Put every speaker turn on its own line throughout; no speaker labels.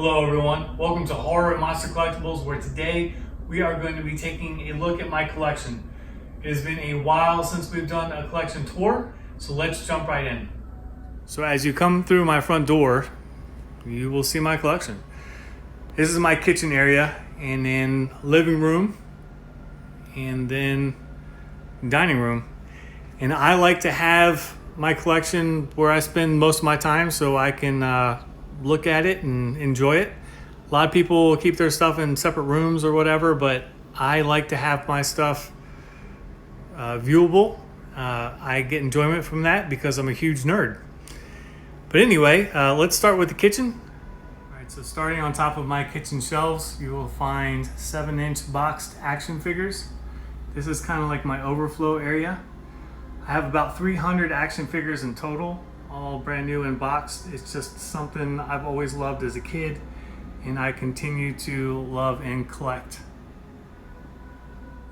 Hello everyone, welcome to Horror and Monster Collectibles, where today we are going to be taking a look at my collection. It has been a while since we've done a collection tour, so let's jump right in. So as you come through my front door, you will see my collection. This is my kitchen area, and then living room, and then dining room. And I like to have my collection where I spend most of my time so I can look at it and enjoy it. A lot of people keep their stuff in separate rooms or whatever, but I like to have my stuff viewable. I get enjoyment from that because I'm a huge nerd. But anyway, let's start with the kitchen. All right, so starting on top of my kitchen shelves, you will find 7-inch boxed action figures. This is kind of like my overflow area. I have about 300 action figures in total, all brand new and boxed. It's just something I've always loved as a kid, and I continue to love and collect.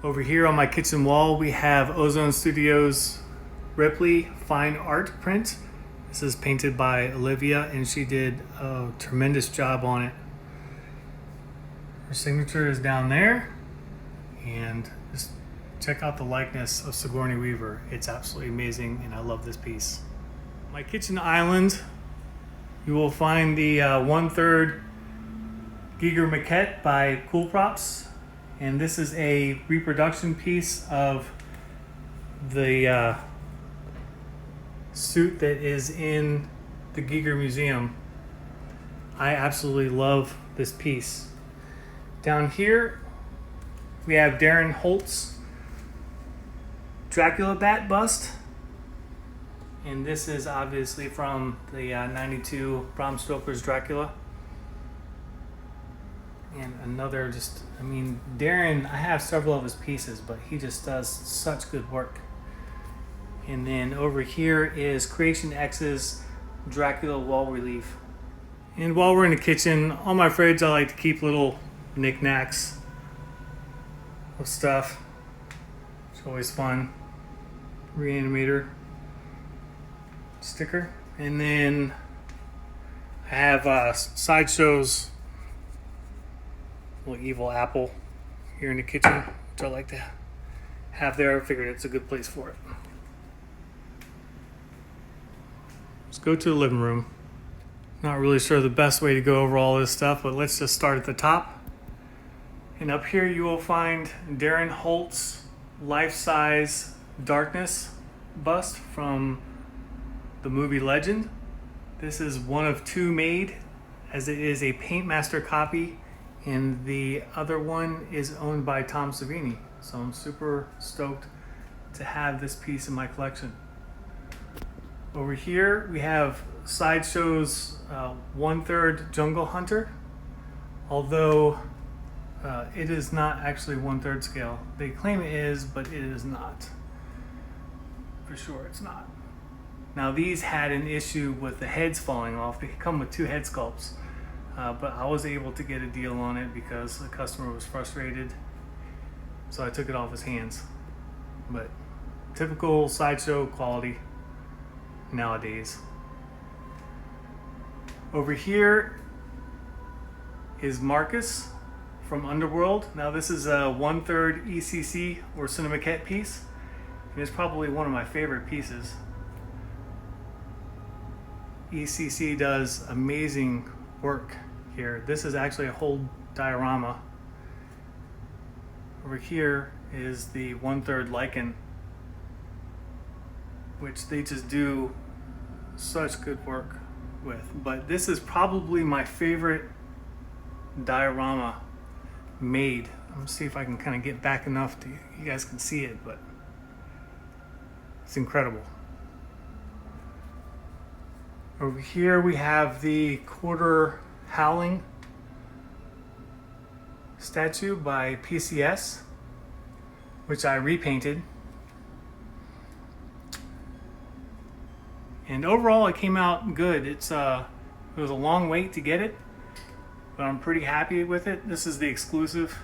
Over here on my kitchen wall, we have Ozone Studios Ripley fine art print. This is painted by Olivia, and she did a tremendous job on it. Her signature is down there, and just check out the likeness of Sigourney Weaver. It's absolutely amazing, and I love this piece. My kitchen island, you will find the 1/3 Giger Maquette by Cool Props, and this is a reproduction piece of the suit that is in the Giger Museum. I absolutely love this piece. Down here, we have Darrin Holtz Dracula bat bust. And this is obviously from the 92 Bram Stoker's Dracula. And another Darrin, I have several of his pieces, but he just does such good work. And then over here is Creation X's Dracula wall relief. And while we're in the kitchen, on my fridge I like to keep little knickknacks of stuff. It's always fun. Reanimator sticker, and then I have Sideshow's little evil apple here in the kitchen, which I like to have there. I figured it's a good place for it. Let's go to the living room. Not really sure the best way to go over all this stuff, but let's just start at the top. And up here you will find Darin Holtz life-size Darkness bust from the movie Legend. This is one of two made, as it is a Paintmaster copy, and the other one is owned by Tom Savini. So I'm super stoked to have this piece in my collection. Over here we have Sideshow's 1/3 Jungle Hunter, although it is not actually 1/3 scale. They claim it is, but it is not. For sure it's not. Now these had an issue with the heads falling off. They come with 2 head sculpts, but I was able to get a deal on it because the customer was frustrated, so I took it off his hands. But typical Sideshow quality nowadays. Over here is Marcus from Underworld. Now this is a 1/3 ECC or Cinemaquette piece, and it's probably one of my favorite pieces. ECC does amazing work here. This is actually a whole diorama. Over here is the 1/3 Lichen, which they just do such good work with. But this is probably my favorite diorama made. I'm gonna see if I can kind of get back enough to you guys can see it, but it's incredible. Over here we have the quarter Howling statue by PCS, which I repainted. And overall it came out good. It was a long wait to get it, but I'm pretty happy with it. This is the exclusive.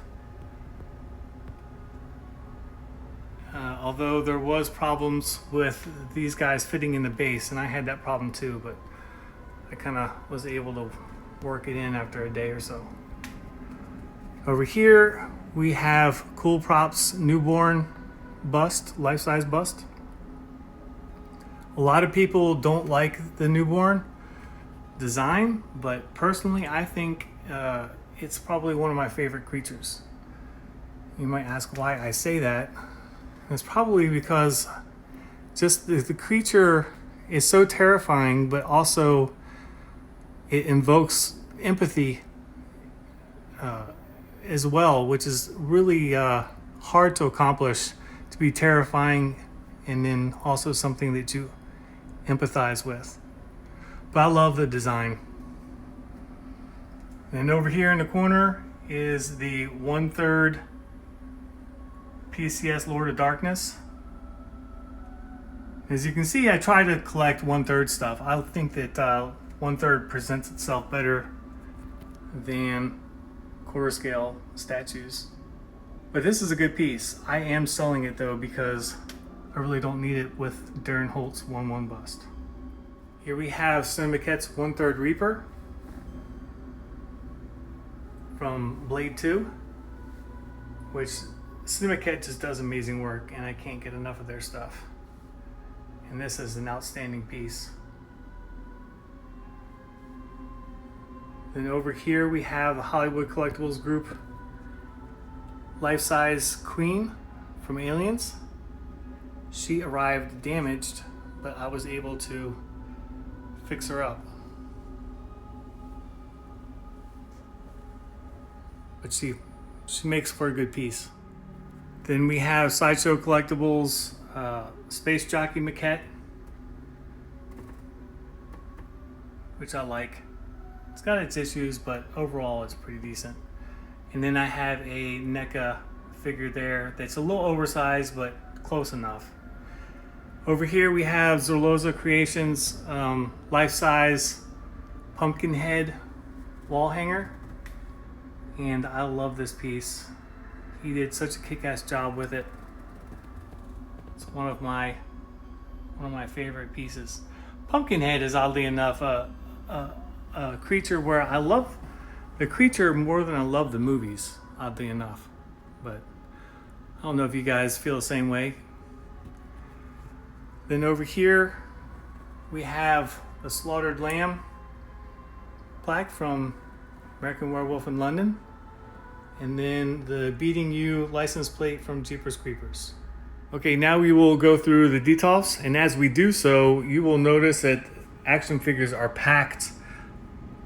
Although there was problems with these guys fitting in the base, and I had that problem too, but I kind of was able to work it in after a day or so. Over here, we have Cool Props newborn bust, life-size bust. A lot of people don't like the newborn design, but personally, I think it's probably one of my favorite creatures. You might ask why I say that. It's probably because just the creature is so terrifying, but also it invokes empathy as well, which is really hard to accomplish, to be terrifying and then also something that you empathize with. But I love the design. And over here in the corner is the 1/3 PCS Lord of Darkness. As you can see, I try to collect 1/3 stuff. I think that 1/3 presents itself better than quarter scale statues. But this is a good piece. I am selling it though because I really don't need it with Darrin Holt's 1/1 bust. Here we have Maquette's 1/3 Reaper from Blade 2, which Maquette just does amazing work and I can't get enough of their stuff. And this is an outstanding piece. Then over here we have the Hollywood Collectibles Group life-size Queen from Aliens. She arrived damaged, but I was able to fix her up. But she makes for a good piece. Then we have Sideshow Collectibles Space Jockey Maquette, which I like. It's got its issues, but overall it's pretty decent. And then I have a Neca figure there that's a little oversized, but close enough. Over here we have Zorloza Creations life-size Pumpkinhead wall hanger. And I love this piece. He did such a kick-ass job with it. It's one of my favorite pieces. Pumpkinhead is oddly enough a creature where I love the creature more than I love the movies, oddly enough. But I don't know if you guys feel the same way. Then over here we have the Slaughtered Lamb plaque from American Werewolf in London. And then the Beating You license plate from Jeepers Creepers. Okay, now we will go through the details, and as we do so, you will notice that action figures are packed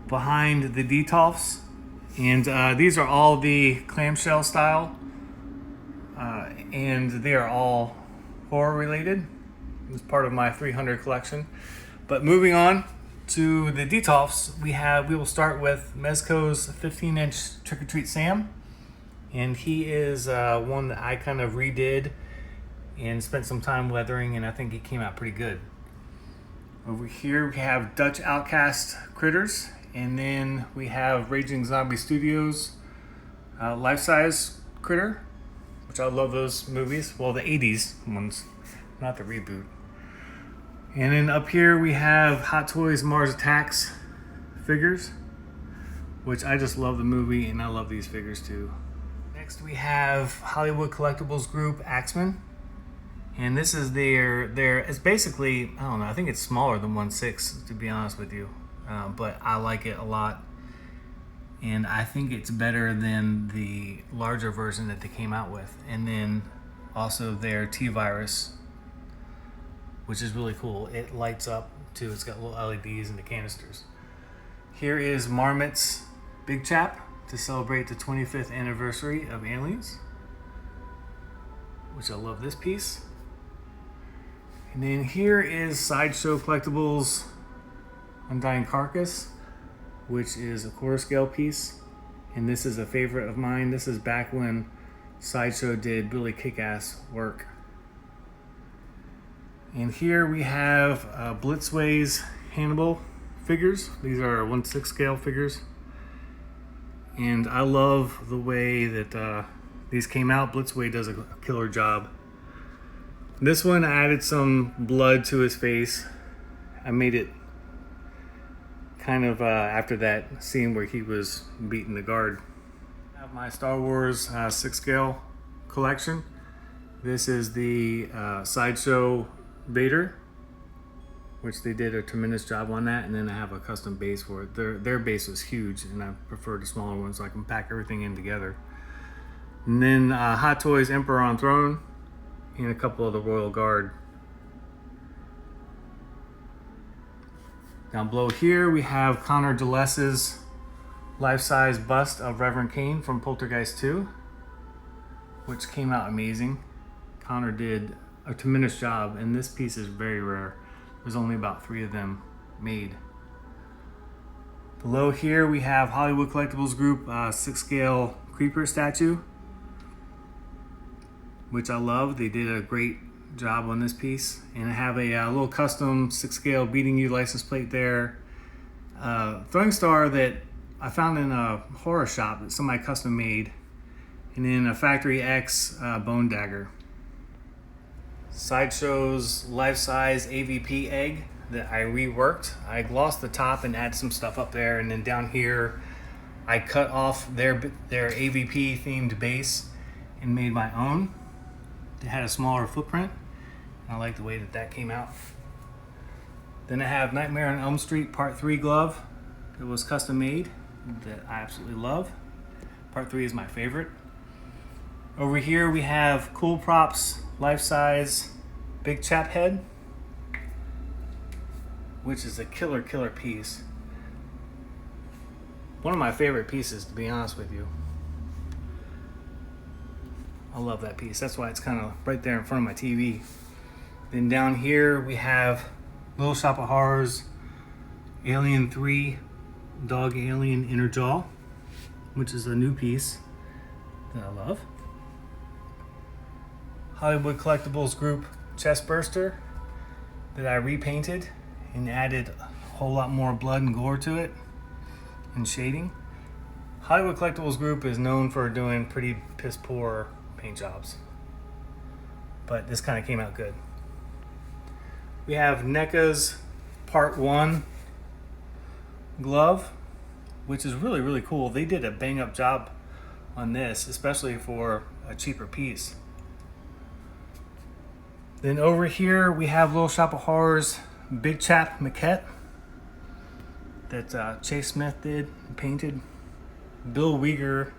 behind the details. And these are all the clamshell style, and they are all horror related. It's part of my 300 collection. But moving on to the details, we will start with Mezco's 15-inch Trick or Treat Sam. And he is one that I kind of redid and spent some time weathering, and I think he came out pretty good. Over here we have Dutch Outcast Critters, and then we have Raging Zombie Studios life-size Critter, which I love those movies. Well, the 80s ones, not the reboot. And then up here we have Hot Toys Mars Attacks figures, which I just love the movie, and I love these figures too. Next we have Hollywood Collectibles Group Axeman, and this is their it's basically, I don't know, I think it's smaller than 1/6 to be honest with you, but I like it a lot, and I think it's better than the larger version that they came out with. And then also their T-Virus, which is really cool. It lights up too. It's got little LEDs in the canisters. Here is Marmot's Big Chap to celebrate the 25th anniversary of Aliens, which I love this piece. And then here is Sideshow Collectibles Undying Carcass, which is a quarter scale piece, and this is a favorite of mine. This is back when Sideshow did really kick-ass work. And here we have Blitzway's Hannibal figures. These are 1/6 scale figures. And I love the way that these came out. Blitzway does a killer job. This one, I added some blood to his face. I made it kind of after that scene where he was beating the guard. I have my Star Wars 6 scale collection. This is the Sideshow Vader, which they did a tremendous job on that, and then I have a custom base for it. Their base was huge, and I prefer the smaller ones so I can pack everything in together. And then Hot Toys Emperor on Throne, and a couple of the Royal Guard. Down below here we have Connor DeLesse's life-size bust of Reverend Cain from Poltergeist 2, which came out amazing. Connor did a tremendous job, and this piece is very rare. There's only about 3 of them made. Below here we have Hollywood Collectibles Group 6 scale Creeper statue, which I love. They did a great job on this piece. And I have a little custom 6 scale Beating You license plate there. Throwing star that I found in a horror shop that somebody custom made. And then a Factory X bone dagger. Sideshow's life-size AVP egg that I reworked. I glossed the top and added some stuff up there, and then down here I cut off their AVP themed base and made my own. It had a smaller footprint. I like the way that came out. Then I have Nightmare on Elm Street Part 3 glove that was custom made that I absolutely love. Part 3 is my favorite. Over here we have Cool Props life-size Big Chap head, which is a killer piece. One of my favorite pieces, to be honest with you. I love that piece. That's why it's kind of right there in front of my TV. Then down here we have Little Shop of Horrors Alien 3 Dog Alien Inner Jaw, which is a new piece that I love. Hollywood Collectibles Group Chest Burster that I repainted and added a whole lot more blood and gore to it and shading. Hollywood Collectibles Group is known for doing pretty piss poor paint jobs, but this kind of came out good. We have Neca's Part 1 glove, which is really cool. They did a bang up job on this, especially for a cheaper piece. Then over here we have Little Shop of Horrors Big Chap Maquette that Chase Smith did and painted. Bill Weger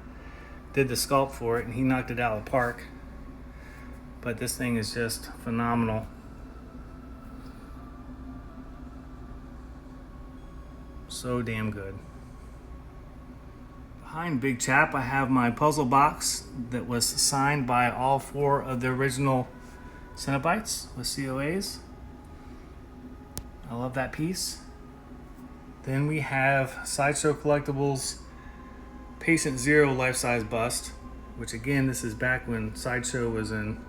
did the sculpt for it, and he knocked it out of the park. But this thing is just phenomenal. So damn good. Behind Big Chap I have my puzzle box that was signed by all 4 of the original Cenobites with COAs. I love that piece. Then we have Sideshow Collectibles Patient Zero life-size bust, which again, this is back when Sideshow was in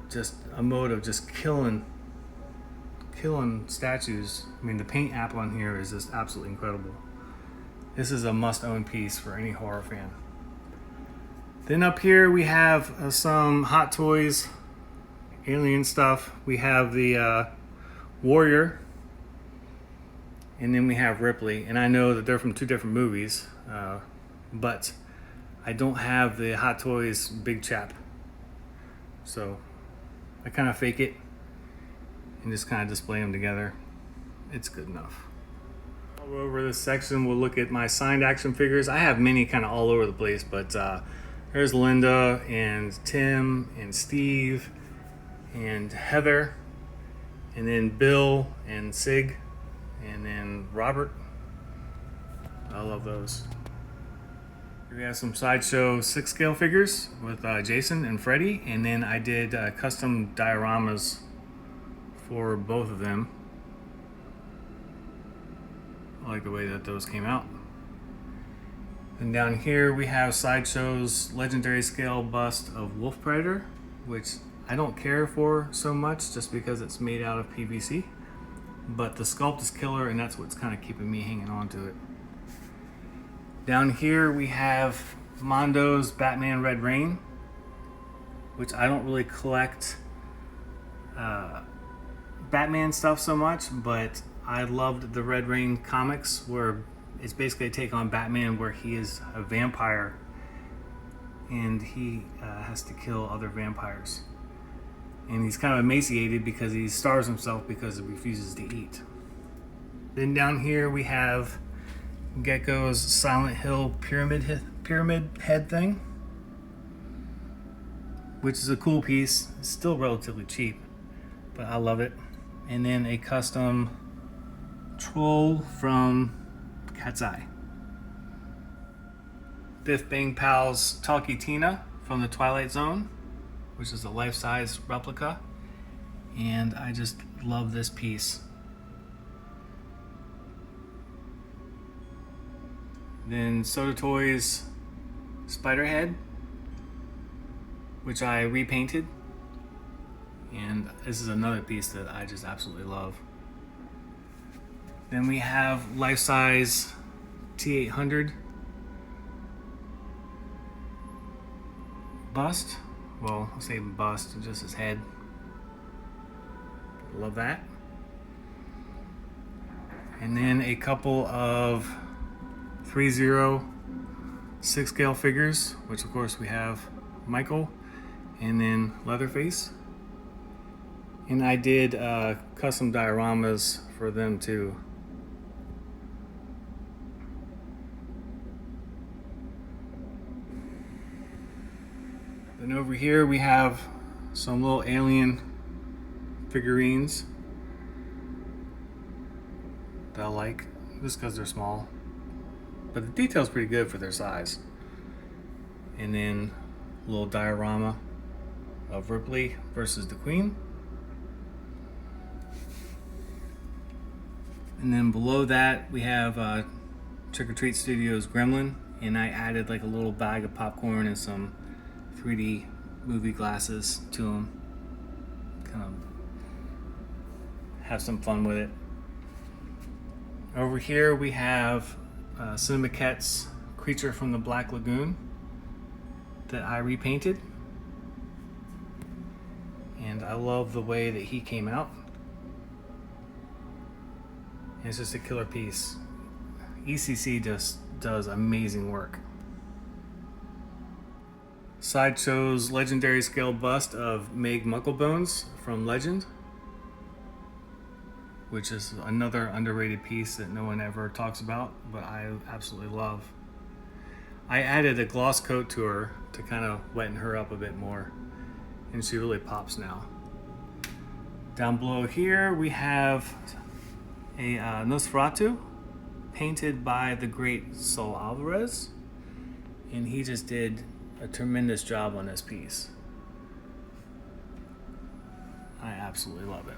just a mode of just killing statues. I mean, the paint app on here is just absolutely incredible. This is a must-own piece for any horror fan. Then up here we have some Hot Toys alien stuff. We have the Warrior, and then we have Ripley. And I know that they're from 2 different movies, but I don't have the Hot Toys Big Chap, so I kind of fake it and just kind of display them together. It's good enough. All over this section we'll look at my signed action figures. I have many kind of all over the place, but there's Linda and Tim and Steve and Heather, and then Bill and Sig, and then Robert. I love those. Here we have some Sideshow 6 scale figures with Jason and Freddy, and then I did custom dioramas for both of them. I like the way that those came out. And down here we have Sideshow's legendary scale bust of Wolf Predator, which I don't care for so much just because it's made out of PVC, but the sculpt is killer, and that's what's kind of keeping me hanging on to it. Down here we have Mondo's Batman Red Rain, which I don't really collect Batman stuff so much, but I loved the Red Rain comics, where it's basically a take on Batman, where he is a vampire and he has to kill other vampires. And he's kind of emaciated because he starves himself because he refuses to eat. Then down here we have Gecko's Silent Hill pyramid head thing, which is a cool piece. It's still relatively cheap, but I love it. And then a custom troll from Cat's Eye. Biff Bang Pal's Talkie Tina from the Twilight Zone, which is a life-size replica. And I just love this piece. Then Soda Toys Spiderhead, which I repainted. And this is another piece that I just absolutely love. Then we have life-size T800 bust. Well, I'll say bust, just his head. Love that. And then a couple of 3-0 6-scale figures, which of course we have Michael and then Leatherface. And I did custom dioramas for them too. Then over here we have some little alien figurines that I like, just because they're small. But the detail's pretty good for their size. And then a little diorama of Ripley versus the Queen. And then below that we have Trick or Treat Studios Gremlin, and I added like a little bag of popcorn and some 3D movie glasses to them. Kind of have some fun with it. Over here we have Maquette's Creature from the Black Lagoon that I repainted, and I love the way that he came out. And it's just a killer piece. ECC just does amazing work. Sideshow's legendary scale bust of Meg Mucklebones from Legend, which is another underrated piece that no one ever talks about, but I absolutely love. I added a gloss coat to her to kind of weten her up a bit more, and she really pops now. Down below here we have a Nosferatu painted by the great Sol Alvarez, and he just did a tremendous job on this piece. I absolutely love it.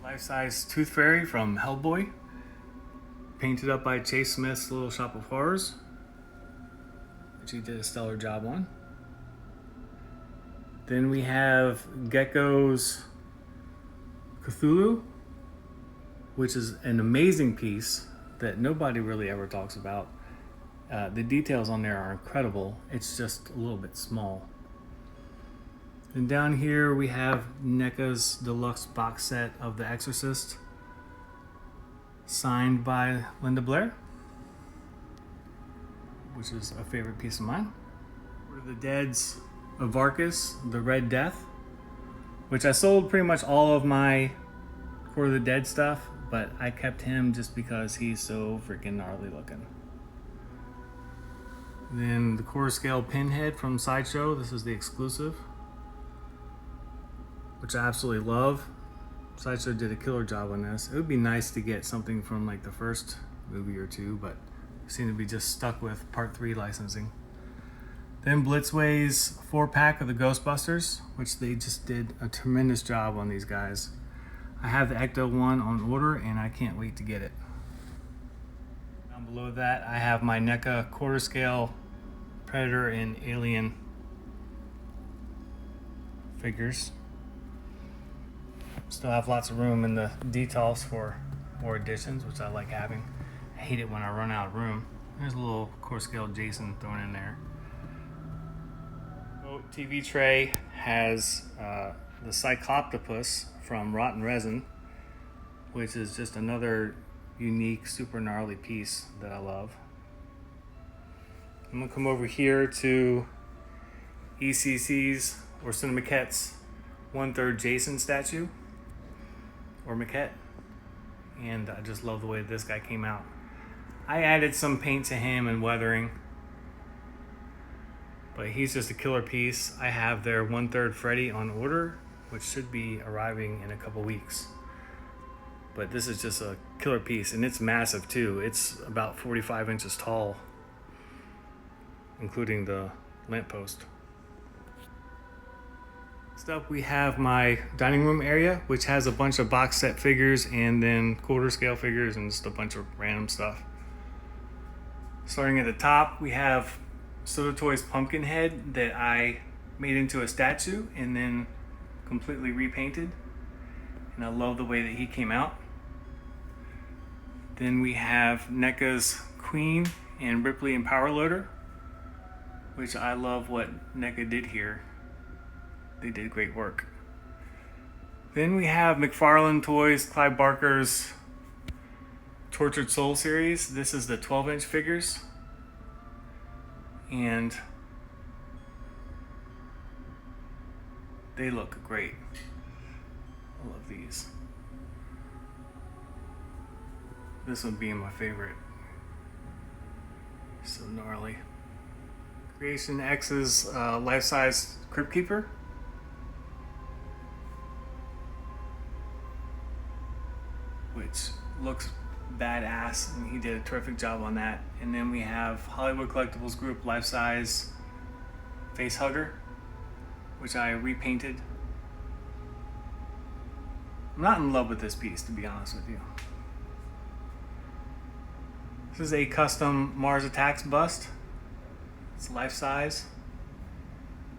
Life-size Tooth Fairy from Hellboy, painted up by Chase Smith's Little Shop of Horrors, which he did a stellar job on. Then we have Geckos Cthulhu, which is an amazing piece that nobody really ever talks about. The details on there are incredible. It's just a little bit small. And down here we have Neca's deluxe box set of The Exorcist, signed by Linda Blair, which is a favorite piece of mine. Court of the Dead's Avarkus, The Red Death, which I sold pretty much all of my Court of the Dead stuff, but I kept him just because he's so freaking gnarly looking. Then the quarter scale Pinhead from Sideshow. This is the exclusive, which I absolutely love. Sideshow did a killer job on this. It would be nice to get something from like the first movie or two, but we seem to be just stuck with Part 3 licensing. Then Blitzway's 4-pack of the Ghostbusters, which they just did a tremendous job on these guys. I have the Ecto one on order and I can't wait to get it. Down below that I have my NECA quarter scale Predator and Alien figures. Still have lots of room in the details for more additions, which I like having. I hate it when I run out of room. There's a little quarter scale Jason thrown in there. TV tray has the Cycloptopus from Rotten Resin, which is just another unique, super gnarly piece that I love. I'm gonna come over here to ECC's or Maquette's 1/3 Jason statue or Maquette, and I just love the way this guy came out. I added some paint to him and weathering, but he's just a killer piece. I have their 1/3 Freddy on order, which should be arriving in a couple weeks. But this is just a killer piece, and it's massive too. It's about 45 inches tall, including the lamppost. Next up, we have my dining room area, which has a bunch of box set figures and then quarter scale figures and just a bunch of random stuff. Starting at the top, we have Soda Toys Pumpkinhead that I made into a statue and then completely repainted. And I love the way that he came out. Then we have Neca's Queen and Ripley and Power Loader, which I love what Neca did here. They did great work. Then we have Mcfarlane Toys, Clive Barker's Tortured Soul series. This is the 12-inch figures. And they look great. I love these. This one being my favorite. So gnarly. Creation X's life-size Crypt Keeper. Which looks badass, and he did a terrific job on that. And then we have Hollywood Collectibles Group life-size Facehugger, which I repainted. I'm not in love with this piece, to be honest with you. This is a custom Mars Attacks bust. It's life-size.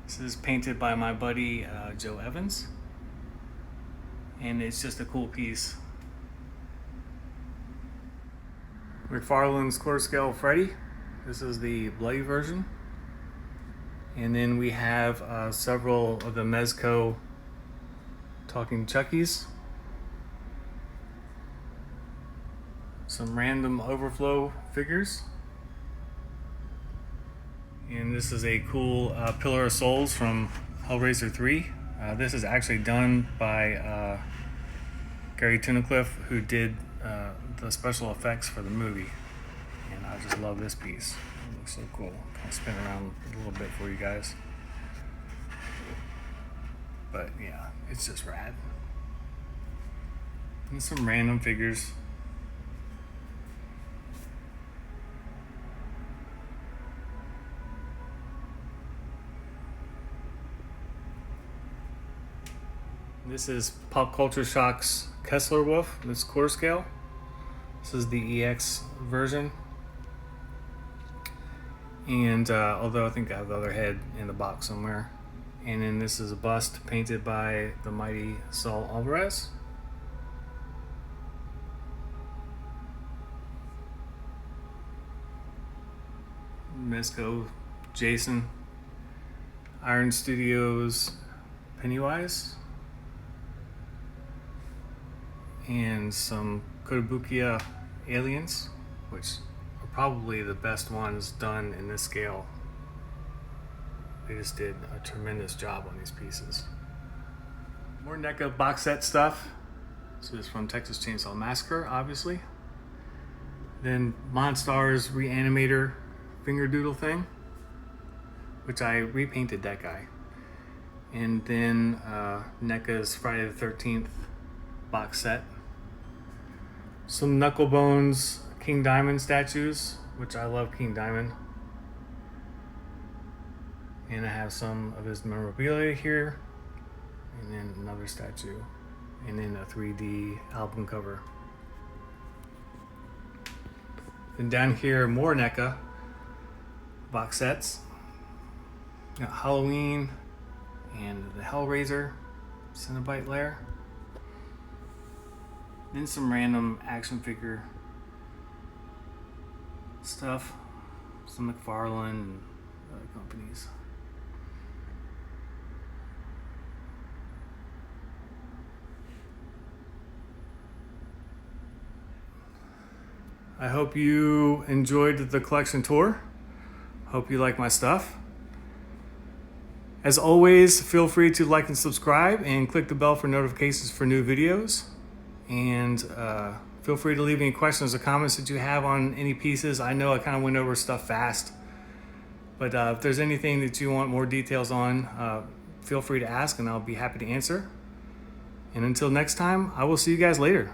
This is painted by my buddy Joe Evans, and it's just a cool piece. Mcfarlane's quarter scale Freddy. This is the bloody version. And then we have several of the Mezco talking Chuckies. Some random overflow figures. And this is a cool Pillar of Souls from Hellraiser 3. This is actually done by Gary Tunnicliffe, who did the special effects for the movie, and I just love this piece. It looks so cool. I'll spin around a little bit for you guys, but yeah, it's just rad. And some random figures. This is Pop Culture Shock's Kessler Wolf. This quarter scale. This is the EX version. And although I think I have the other head in the box somewhere. And then this is a bust painted by the mighty Saul Alvarez. Mezco Jason. Iron Studios Pennywise. And some Kotobukiya aliens, which are probably the best ones done in this scale. They just did a tremendous job on these pieces. More NECA box set stuff. This is from Texas Chainsaw Massacre, obviously. Then Monstar's Reanimator finger doodle thing, which I repainted that guy. And then NECA's Friday the 13th box set. Some Knucklebones King Diamond statues, which I love King Diamond. And I have some of his memorabilia here. And then another statue. And then a 3D album cover. Then down here, more NECA box sets. Got Halloween and the Hellraiser Cenobite Lair. Then some random action figure stuff, some Mcfarlane and other companies. I hope you enjoyed the collection tour. Hope you like my stuff. As always, feel free to like and subscribe and click the bell for notifications for new videos. And feel free to leave any questions or comments that you have on any pieces. I know I kind of went over stuff fast, but if there's anything that you want more details on, feel free to ask and I'll be happy to answer. And until next time, I will see you guys later.